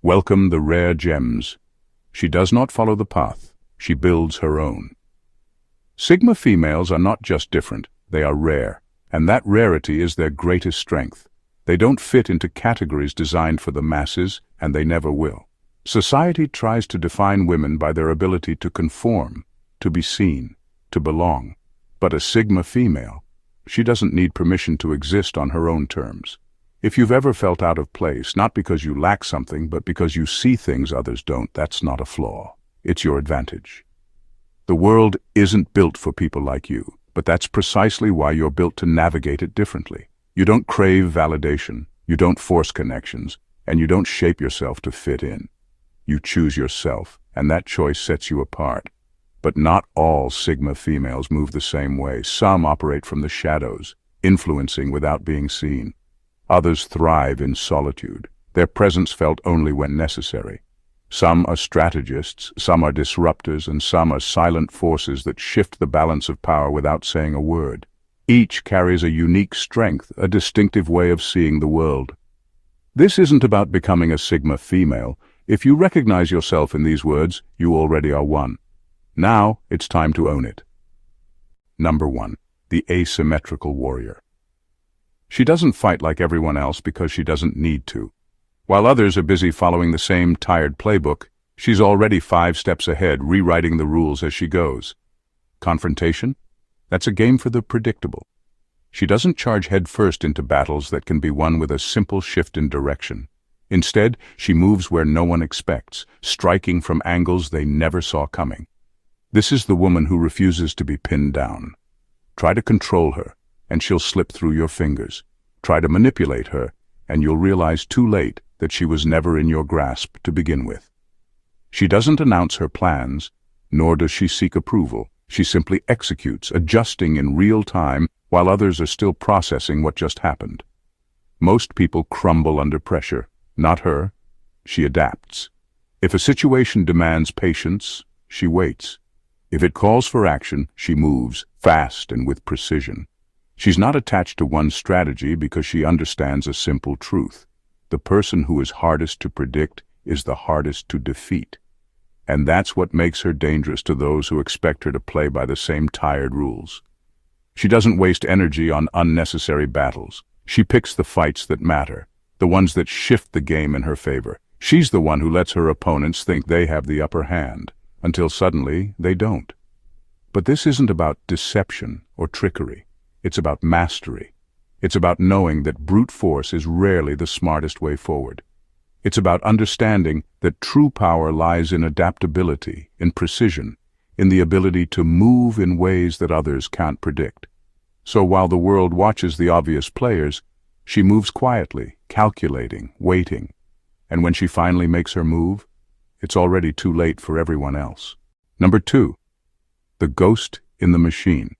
Welcome the rare gems. She does not follow the path, she builds her own. Sigma females are not just different, they are rare, and that rarity is their greatest strength. They don't fit into categories designed for the masses, and they never will. Society tries to define women by their ability to conform, to be seen, to belong. But a Sigma female, she doesn't need permission to exist on her own terms. If you've ever felt out of place, not because you lack something, but because you see things others don't, that's not a flaw. It's your advantage. The world isn't built for people like you, but that's precisely why you're built to navigate it differently. You don't crave validation, you don't force connections, and you don't shape yourself to fit in. You choose yourself, and that choice sets you apart. But not all Sigma females move the same way. Some operate from the shadows, influencing without being seen. Others thrive in solitude, their presence felt only when necessary. Some are strategists, some are disruptors, and some are silent forces that shift the balance of power without saying a word. Each carries a unique strength, a distinctive way of seeing the world. This isn't about becoming a Sigma female. If you recognize yourself in these words, you already are one. Now, it's time to own it. Number 1. The asymmetrical warrior. She doesn't fight like everyone else because she doesn't need to. While others are busy following the same tired playbook, she's already 5 steps ahead, rewriting the rules as she goes. Confrontation? That's a game for the predictable. She doesn't charge headfirst into battles that can be won with a simple shift in direction. Instead, she moves where no one expects, striking from angles they never saw coming. This is the woman who refuses to be pinned down. Try to control her, and she'll slip through your fingers. Try to manipulate her, and you'll realize too late that she was never in your grasp to begin with. She doesn't announce her plans, nor does she seek approval. She simply executes, adjusting in real time while others are still processing what just happened. Most people crumble under pressure. Not her. She adapts. If a situation demands patience, she waits. If it calls for action, she moves, fast and with precision. She's not attached to one strategy because she understands a simple truth. The person who is hardest to predict is the hardest to defeat. And that's what makes her dangerous to those who expect her to play by the same tired rules. She doesn't waste energy on unnecessary battles. She picks the fights that matter, the ones that shift the game in her favor. She's the one who lets her opponents think they have the upper hand, until suddenly they don't. But this isn't about deception or trickery. It's about mastery. It's about knowing that brute force is rarely the smartest way forward. It's about understanding that true power lies in adaptability, in precision, in the ability to move in ways that others can't predict. So while the world watches the obvious players, she moves quietly, calculating, waiting. And when she finally makes her move, it's already too late for everyone else. Number 2. The ghost in the machine.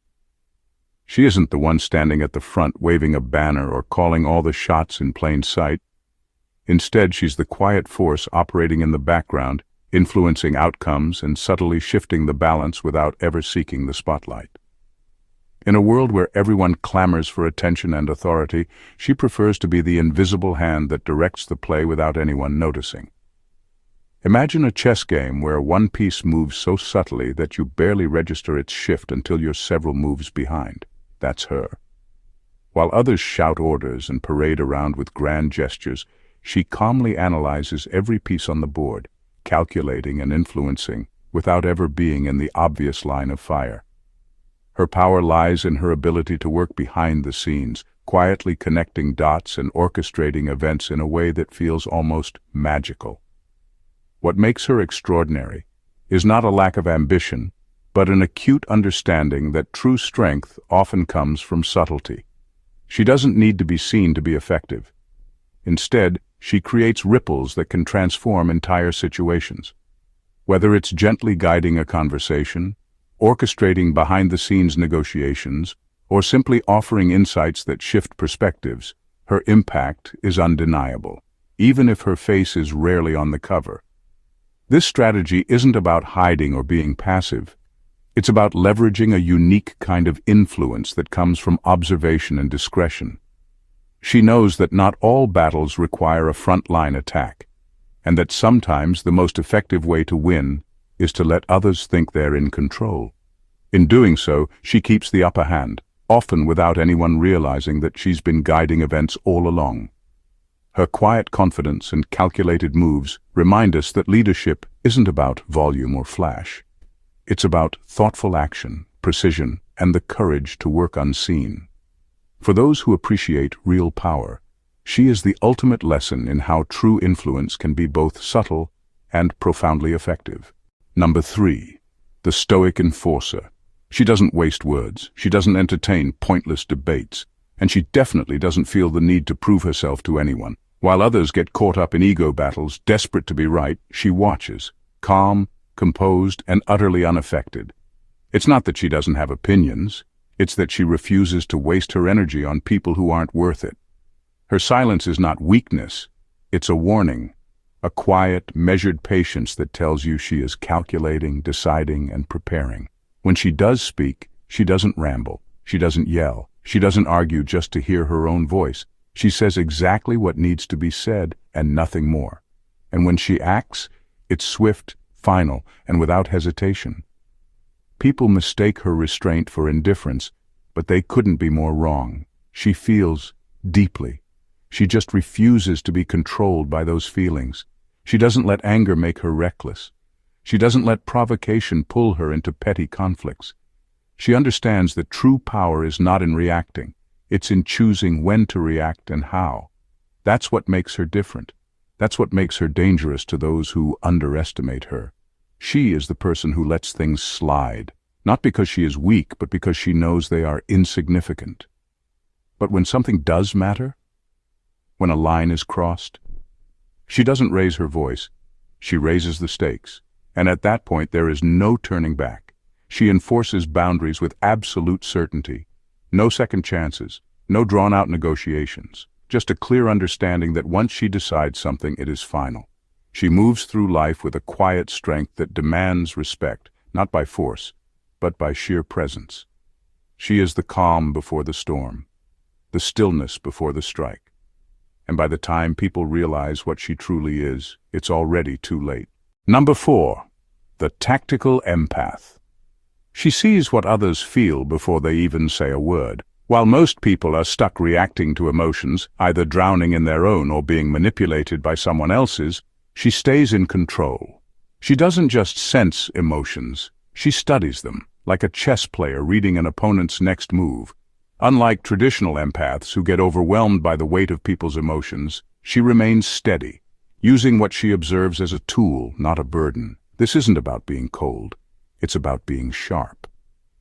She isn't the one standing at the front waving a banner or calling all the shots in plain sight. Instead, she's the quiet force operating in the background, influencing outcomes and subtly shifting the balance without ever seeking the spotlight. In a world where everyone clamors for attention and authority, she prefers to be the invisible hand that directs the play without anyone noticing. Imagine a chess game where one piece moves so subtly that you barely register its shift until you're several moves behind. That's her. While others shout orders and parade around with grand gestures, she calmly analyzes every piece on the board, calculating and influencing without ever being in the obvious line of fire. Her power lies in her ability to work behind the scenes, quietly connecting dots and orchestrating events in a way that feels almost magical. What makes her extraordinary is not a lack of ambition, but an acute understanding that true strength often comes from subtlety. She doesn't need to be seen to be effective. Instead, she creates ripples that can transform entire situations. Whether it's gently guiding a conversation, orchestrating behind-the-scenes negotiations, or simply offering insights that shift perspectives, her impact is undeniable, even if her face is rarely on the cover. This strategy isn't about hiding or being passive. It's about leveraging a unique kind of influence that comes from observation and discretion. She knows that not all battles require a front-line attack, and that sometimes the most effective way to win is to let others think they're in control. In doing so, she keeps the upper hand, often without anyone realizing that she's been guiding events all along. Her quiet confidence and calculated moves remind us that leadership isn't about volume or flash. It's about thoughtful action, precision, and the courage to work unseen. For those who appreciate real power, she is the ultimate lesson in how true influence can be both subtle and profoundly effective. Number 3. The stoic enforcer. She doesn't waste words, she doesn't entertain pointless debates, and she definitely doesn't feel the need to prove herself to anyone. While others get caught up in ego battles, desperate to be right, she watches, calm, composed, and utterly unaffected. It's not that she doesn't have opinions, it's that she refuses to waste her energy on people who aren't worth it. Her silence is not weakness, it's a warning, a quiet, measured patience that tells you she is calculating, deciding, and preparing. When she does speak, she doesn't ramble, she doesn't yell, she doesn't argue just to hear her own voice. She says exactly what needs to be said and nothing more. And when she acts, it's swift, final, and without hesitation. People mistake her restraint for indifference, but they couldn't be more wrong. She feels deeply. She just refuses to be controlled by those feelings. She doesn't let anger make her reckless. She doesn't let provocation pull her into petty conflicts. She understands that true power is not in reacting. It's in choosing when to react and how. That's what makes her different. That's what makes her dangerous to those who underestimate her. She is the person who lets things slide, not because she is weak, but because she knows they are insignificant. But when something does matter, when a line is crossed, she doesn't raise her voice, she raises the stakes, and at that point there is no turning back. She enforces boundaries with absolute certainty. No second chances, no drawn-out negotiations, just a clear understanding that once she decides something, it is final. She moves through life with a quiet strength that demands respect, not by force, but by sheer presence. She is the calm before the storm, the stillness before the strike. And by the time people realize what she truly is, it's already too late. Number 4. The tactical empath. She sees what others feel before they even say a word. While most people are stuck reacting to emotions, either drowning in their own or being manipulated by someone else's, she stays in control. She doesn't just sense emotions, she studies them, like a chess player reading an opponent's next move. Unlike traditional empaths who get overwhelmed by the weight of people's emotions, she remains steady, using what she observes as a tool, not a burden. This isn't about being cold. It's about being sharp.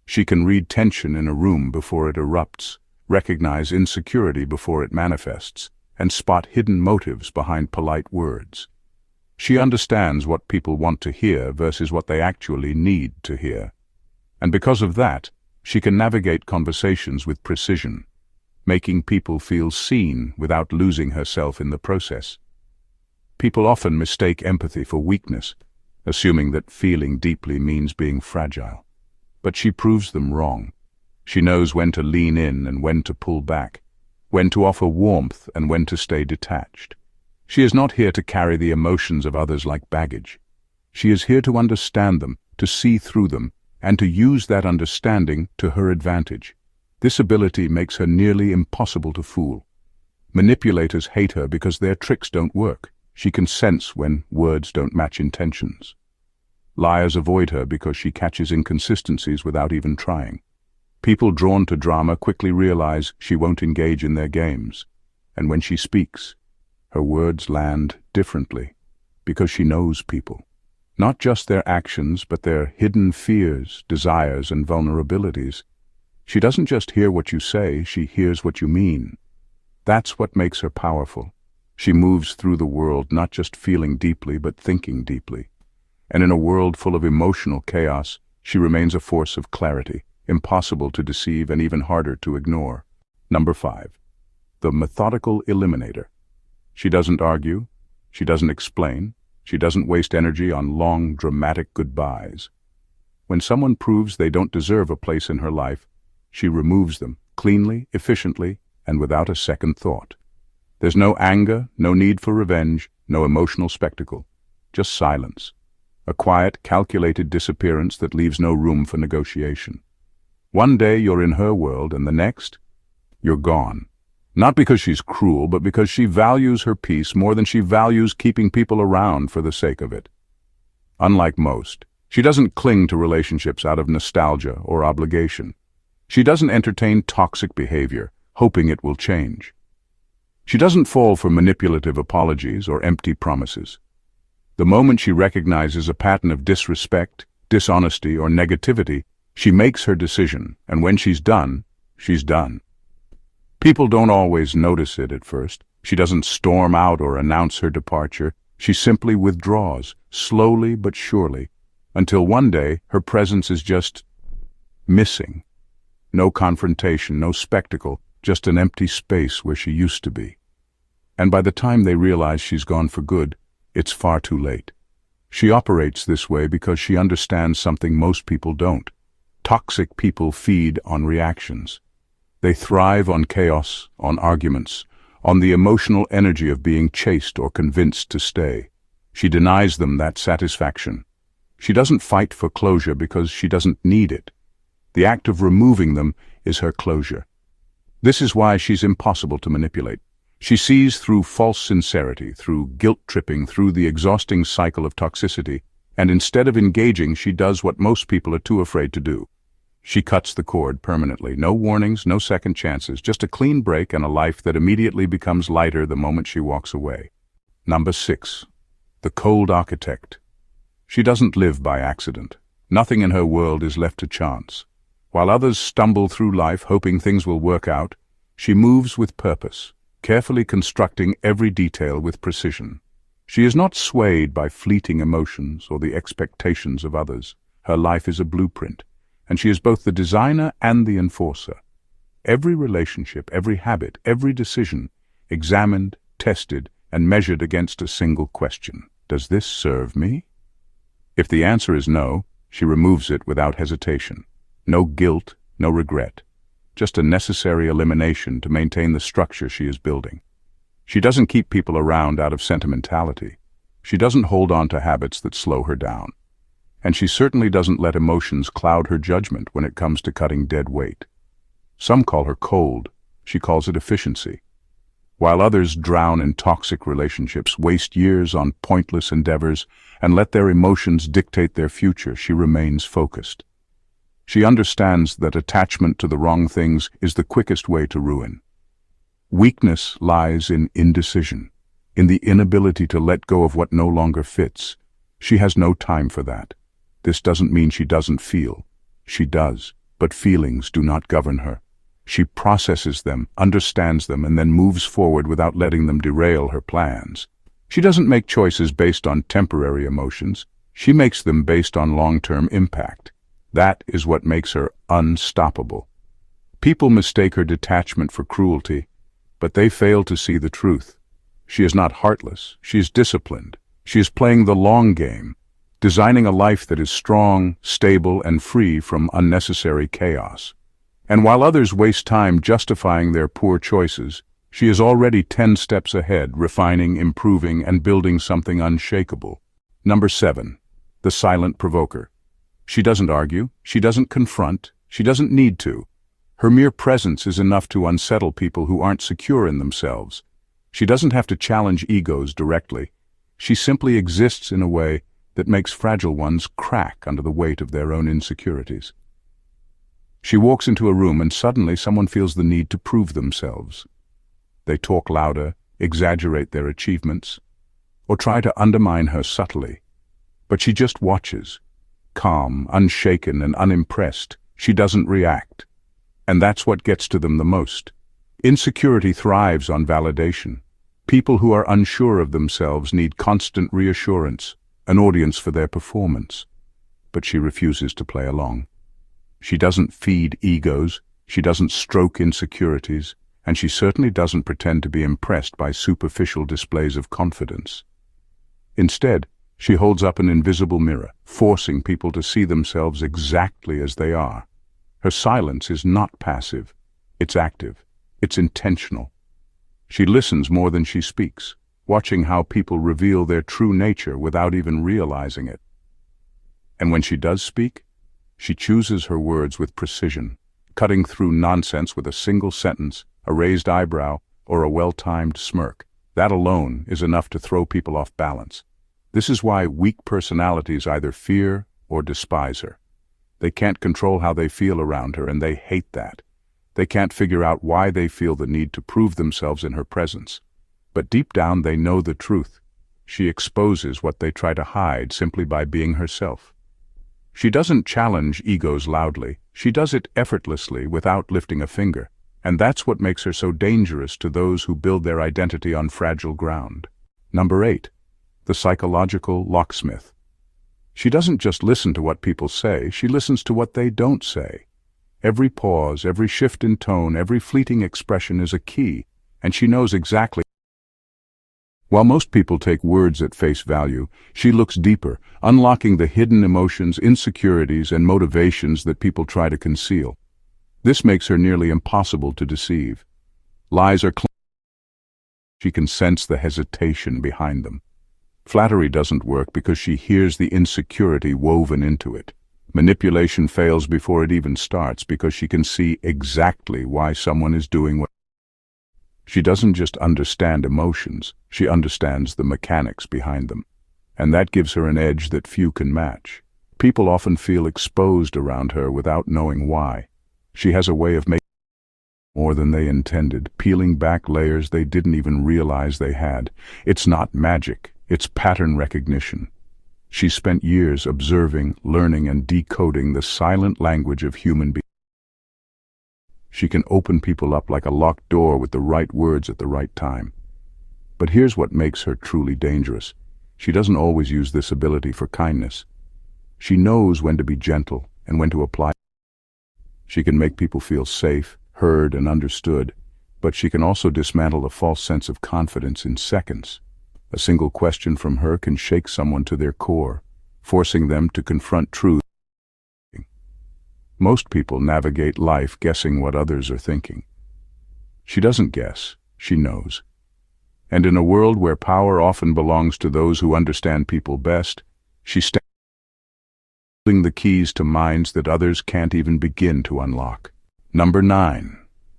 She can read tension in a room before it erupts, recognize insecurity before it manifests, and spot hidden motives behind polite words. She understands what people want to hear versus what they actually need to hear. And because of that, she can navigate conversations with precision, making people feel seen without losing herself in the process. People often mistake empathy for weakness, assuming that feeling deeply means being fragile. But she proves them wrong. She knows when to lean in and when to pull back, when to offer warmth and when to stay detached. She is not here to carry the emotions of others like baggage. She is here to understand them, to see through them, and to use that understanding to her advantage. This ability makes her nearly impossible to fool. Manipulators hate her because their tricks don't work. She can sense when words don't match intentions. Liars avoid her because she catches inconsistencies without even trying. People drawn to drama quickly realize she won't engage in their games. And when she speaks, her words land differently because she knows people. Not just their actions, but their hidden fears, desires, and vulnerabilities. She doesn't just hear what you say, she hears what you mean. That's what makes her powerful. She moves through the world not just feeling deeply, but thinking deeply. And in a world full of emotional chaos, she remains a force of clarity, impossible to deceive and even harder to ignore. Number 5. The methodical eliminator. She doesn't argue, she doesn't explain, she doesn't waste energy on long, dramatic goodbyes. When someone proves they don't deserve a place in her life, she removes them, cleanly, efficiently, and without a second thought. There's no anger, no need for revenge, no emotional spectacle, just silence. A quiet, calculated disappearance that leaves no room for negotiation. One day you're in her world, and the next, you're gone. Not because she's cruel, but because she values her peace more than she values keeping people around for the sake of it. Unlike most, she doesn't cling to relationships out of nostalgia or obligation. She doesn't entertain toxic behavior, hoping it will change. She doesn't fall for manipulative apologies or empty promises. The moment she recognizes a pattern of disrespect, dishonesty, or negativity, she makes her decision, and when she's done, she's done. People don't always notice it at first. She doesn't storm out or announce her departure. She simply withdraws, slowly but surely, until one day her presence is just missing. No confrontation, no spectacle, just an empty space where she used to be. And by the time they realize she's gone for good, it's far too late. She operates this way because she understands something most people don't. Toxic people feed on reactions. They thrive on chaos, on arguments, on the emotional energy of being chased or convinced to stay. She denies them that satisfaction. She doesn't fight for closure because she doesn't need it. The act of removing them is her closure. This is why she's impossible to manipulate. She sees through false sincerity, through guilt-tripping, through the exhausting cycle of toxicity, and instead of engaging, she does what most people are too afraid to do. She cuts the cord permanently. No warnings, no second chances, just a clean break and a life that immediately becomes lighter the moment she walks away. Number 6. The cold architect. She doesn't live by accident. Nothing in her world is left to chance. While others stumble through life hoping things will work out, she moves with purpose, carefully constructing every detail with precision. She is not swayed by fleeting emotions or the expectations of others. Her life is a blueprint, and she is both the designer and the enforcer. Every relationship, every habit, every decision, examined, tested, and measured against a single question. Does this serve me? If the answer is no, she removes it without hesitation. No guilt, no regret. Just a necessary elimination to maintain the structure she is building. She doesn't keep people around out of sentimentality. She doesn't hold on to habits that slow her down. And she certainly doesn't let emotions cloud her judgment when it comes to cutting dead weight. Some call her cold. She calls it efficiency. While others drown in toxic relationships, waste years on pointless endeavors, and let their emotions dictate their future, she remains focused. She understands that attachment to the wrong things is the quickest way to ruin. Weakness lies in indecision, in the inability to let go of what no longer fits. She has no time for that. This doesn't mean she doesn't feel. She does, but feelings do not govern her. She processes them, understands them, and then moves forward without letting them derail her plans. She doesn't make choices based on temporary emotions. She makes them based on long-term impact. That is what makes her unstoppable. People mistake her detachment for cruelty, but they fail to see the truth. She is not heartless. She is disciplined. She is playing the long game, designing a life that is strong, stable, and free from unnecessary chaos. And while others waste time justifying their poor choices, she is already 10 steps ahead, refining, improving, and building something unshakable. Number 7. The silent provoker. She doesn't argue, she doesn't confront, she doesn't need to. Her mere presence is enough to unsettle people who aren't secure in themselves. She doesn't have to challenge egos directly. She simply exists in a way that makes fragile ones crack under the weight of their own insecurities. She walks into a room and suddenly someone feels the need to prove themselves. They talk louder, exaggerate their achievements, or try to undermine her subtly. But she just watches. Calm, unshaken, and unimpressed, she doesn't react. And that's what gets to them the most. Insecurity thrives on validation. People who are unsure of themselves need constant reassurance, an audience for their performance. But she refuses to play along. She doesn't feed egos, she doesn't stroke insecurities, and she certainly doesn't pretend to be impressed by superficial displays of confidence. Instead, she holds up an invisible mirror, forcing people to see themselves exactly as they are. Her silence is not passive. It's active. It's intentional. She listens more than she speaks. watching how people reveal their true nature without even realizing it. And when she does speak, she chooses her words with precision, cutting through nonsense with a single sentence, a raised eyebrow, or a well-timed smirk. That alone is enough to throw people off balance. This is why weak personalities either fear or despise her. They can't control how they feel around her, and they hate that. They can't figure out why they feel the need to prove themselves in her presence. But deep down they know the truth. She exposes what they try to hide simply by being herself. She doesn't challenge egos loudly. She does it effortlessly without lifting a finger. And that's what makes her so dangerous to those who build their identity on fragile ground. Number 8. The psychological locksmith. She doesn't just listen to what people say, she listens to what they don't say. Every pause, every shift in tone, every fleeting expression is a key, and she knows exactly. While most people take words at face value, she looks deeper, unlocking the hidden emotions, insecurities, and motivations that people try to conceal. This makes her nearly impossible to deceive. Lies are she can sense the hesitation behind them. Flattery doesn't work because she hears the insecurity woven into it. Manipulation fails before it even starts because she can see exactly why someone is doing what. She doesn't just understand emotions, she understands the mechanics behind them. And that gives her an edge that few can match. People often feel exposed around her without knowing why. She has a way of making more than they intended, peeling back layers they didn't even realize they had. It's not magic, it's pattern recognition. She spent years observing, learning, and decoding the silent language of human beings. She can open people up like a locked door with the right words at the right time. But here's what makes her truly dangerous. She doesn't always use this ability for kindness. She knows when to be gentle and when to apply. She can make people feel safe, heard, and understood, but she can also dismantle a false sense of confidence in seconds. A single question from her can shake someone to their core, forcing them to confront truth. Most people navigate life guessing what others are thinking. She doesn't guess, she knows. And in a world where power often belongs to those who understand people best, she stands holding the keys to minds that others can't even begin to unlock. Number 9.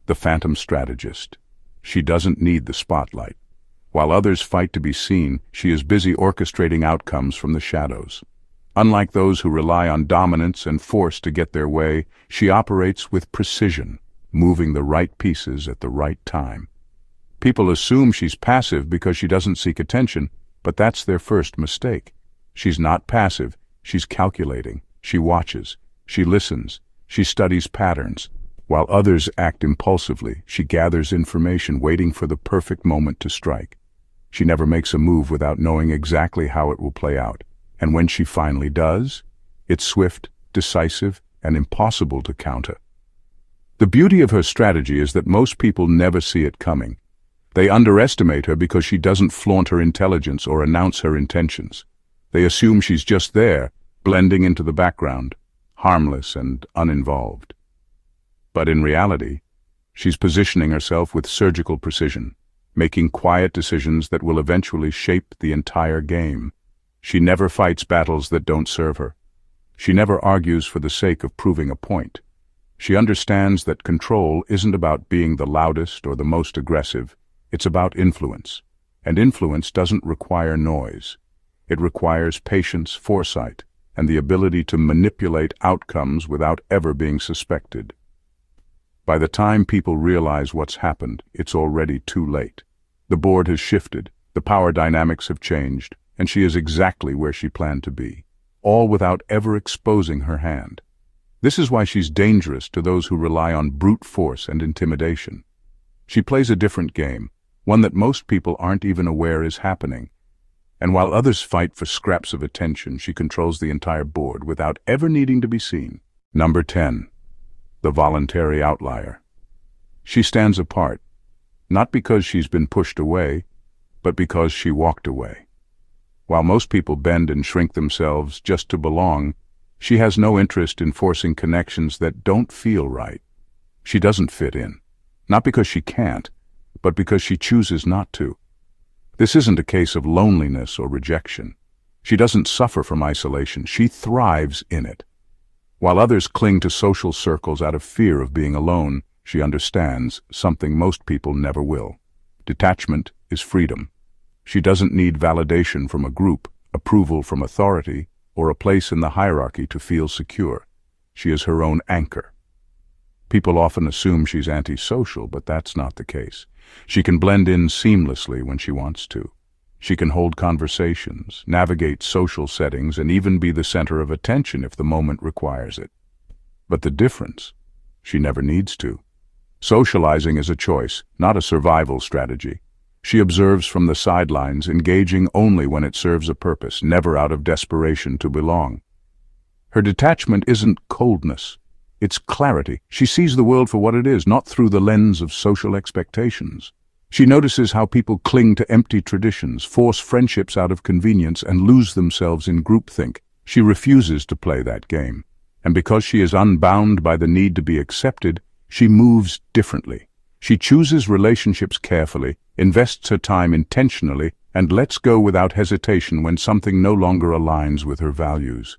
The phantom strategist. She doesn't need the spotlight. While others fight to be seen, she is busy orchestrating outcomes from the shadows. Unlike those who rely on dominance and force to get their way, she operates with precision, moving the right pieces at the right time. People assume she's passive because she doesn't seek attention, but that's their first mistake. She's not passive, she's calculating, she watches, she listens, she studies patterns. While others act impulsively, she gathers information, waiting for the perfect moment to strike. She never makes a move without knowing exactly how it will play out. And when she finally does, it's swift, decisive, and impossible to counter. The beauty of her strategy is that most people never see it coming. They underestimate her because she doesn't flaunt her intelligence or announce her intentions. They assume she's just there, blending into the background, harmless and uninvolved. But in reality, she's positioning herself with surgical precision, making quiet decisions that will eventually shape the entire game. She never fights battles that don't serve her. She never argues for the sake of proving a point. She understands that control isn't about being the loudest or the most aggressive. It's about influence. And influence doesn't require noise. It requires patience, foresight, and the ability to manipulate outcomes without ever being suspected. By the time people realize what's happened, it's already too late. The board has shifted, the power dynamics have changed, and she is exactly where she planned to be, all without ever exposing her hand. This is why she's dangerous to those who rely on brute force and intimidation. She plays a different game, one that most people aren't even aware is happening. And while others fight for scraps of attention, she controls the entire board without ever needing to be seen. Number 10. The voluntary outlier. She stands apart, not because she's been pushed away, but because she walked away. While most people bend and shrink themselves just to belong, she has no interest in forcing connections that don't feel right. She doesn't fit in, not because she can't, but because she chooses not to. This isn't a case of loneliness or rejection. She doesn't suffer from isolation, she thrives in it. While others cling to social circles out of fear of being alone, she understands something most people never will. Detachment is freedom. She doesn't need validation from a group, approval from authority, or a place in the hierarchy to feel secure. She is her own anchor. People often assume she's antisocial, but that's not the case. She can blend in seamlessly when she wants to. She can hold conversations, navigate social settings, and even be the center of attention if the moment requires it. But the difference, she never needs to. Socializing is a choice, not a survival strategy. She observes from the sidelines, engaging only when it serves a purpose, never out of desperation to belong. Her detachment isn't coldness, it's clarity. She sees the world for what it is, not through the lens of social expectations. She notices how people cling to empty traditions, force friendships out of convenience, and lose themselves in groupthink. She refuses to play that game. And because she is unbound by the need to be accepted, she moves differently. She chooses relationships carefully, invests her time intentionally, and lets go without hesitation when something no longer aligns with her values.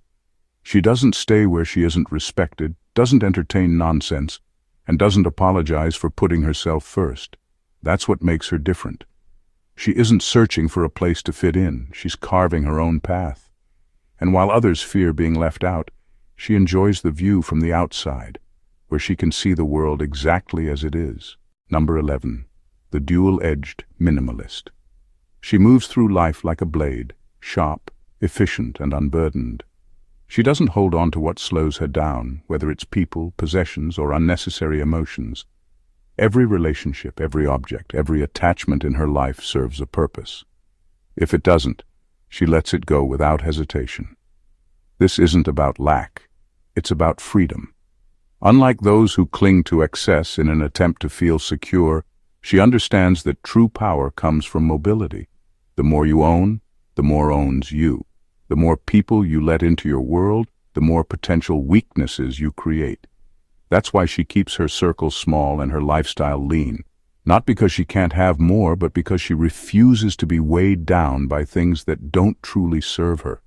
She doesn't stay where she isn't respected, doesn't entertain nonsense, and doesn't apologize for putting herself first. That's what makes her different. She isn't searching for a place to fit in, she's carving her own path. And while others fear being left out, she enjoys the view from the outside, where she can see the world exactly as it is. Number 11. The dual-edged minimalist. She moves through life like a blade, sharp, efficient, and unburdened. She doesn't hold on to what slows her down, whether it's people, possessions, or unnecessary emotions. Every relationship, every object, every attachment in her life serves a purpose. If it doesn't, she lets it go without hesitation. This isn't about lack, it's about freedom. Unlike those who cling to excess in an attempt to feel secure, she understands that true power comes from mobility. The more you own, the more owns you. The more people you let into your world, the more potential weaknesses you create. That's why she keeps her circle small and her lifestyle lean. Not because she can't have more, but because she refuses to be weighed down by things that don't truly serve her.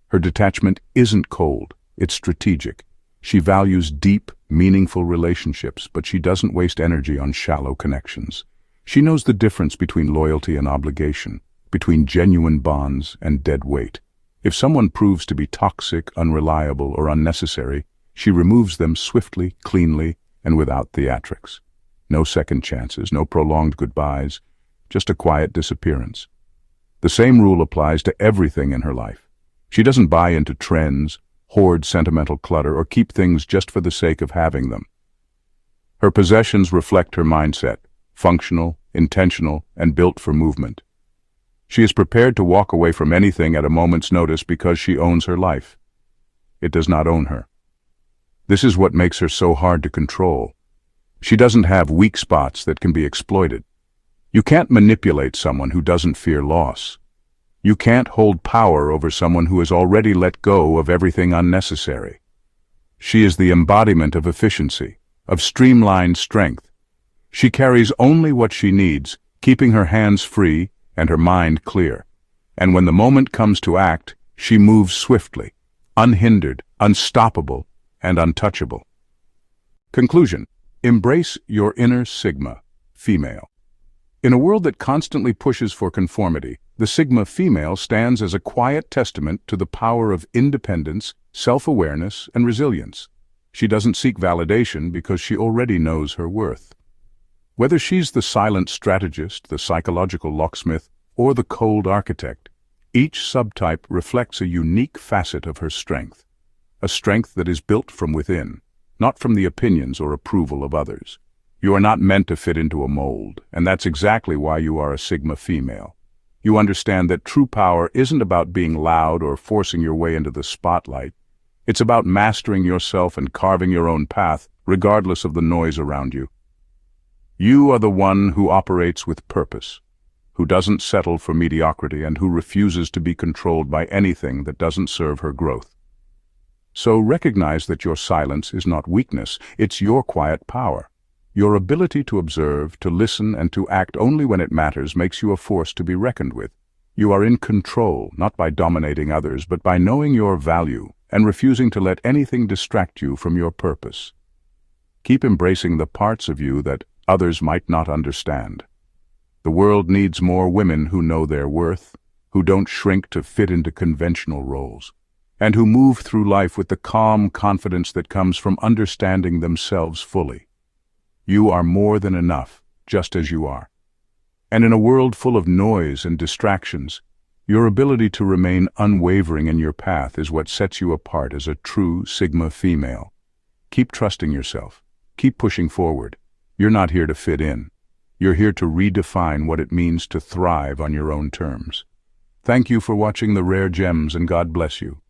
Her detachment isn't cold, it's strategic. She values deep, meaningful relationships, but she doesn't waste energy on shallow connections. She knows the difference between loyalty and obligation, between genuine bonds and dead weight. If someone proves to be toxic, unreliable, or unnecessary, she removes them swiftly, cleanly, and without theatrics. No second chances, no prolonged goodbyes, just a quiet disappearance. The same rule applies to everything in her life. She doesn't buy into trends, hoard sentimental clutter, or keep things just for the sake of having them. Her possessions reflect her mindset, functional, intentional, and built for movement. She is prepared to walk away from anything at a moment's notice because she owns her life. It does not own her. This is what makes her so hard to control. She doesn't have weak spots that can be exploited. You can't manipulate someone who doesn't fear loss. You can't hold power over someone who has already let go of everything unnecessary. She is the embodiment of efficiency, of streamlined strength. She carries only what she needs, keeping her hands free and her mind clear. And when the moment comes to act, she moves swiftly, unhindered, unstoppable, and untouchable. Conclusion. Embrace your inner Sigma, female. In a world that constantly pushes for conformity, the Sigma female stands as a quiet testament to the power of independence, self-awareness, and resilience. She doesn't seek validation because she already knows her worth. Whether she's the silent strategist, the psychological locksmith, or the cold architect, each subtype reflects a unique facet of her strength. A strength that is built from within, not from the opinions or approval of others. You are not meant to fit into a mold, and that's exactly why you are a Sigma female. You understand that true power isn't about being loud or forcing your way into the spotlight. It's about mastering yourself and carving your own path, regardless of the noise around you. You are the one who operates with purpose, who doesn't settle for mediocrity, and who refuses to be controlled by anything that doesn't serve her growth. So recognize that your silence is not weakness, it's your quiet power. Your ability to observe, to listen, and to act only when it matters makes you a force to be reckoned with. You are in control, not by dominating others, but by knowing your value and refusing to let anything distract you from your purpose. Keep embracing the parts of you that others might not understand. The world needs more women who know their worth, who don't shrink to fit into conventional roles, and who move through life with the calm confidence that comes from understanding themselves fully. You are more than enough, just as you are. And in a world full of noise and distractions, your ability to remain unwavering in your path is what sets you apart as a true Sigma female. Keep trusting yourself. Keep pushing forward. You're not here to fit in. You're here to redefine what it means to thrive on your own terms. Thank you for watching The Rare Gems, and God bless you.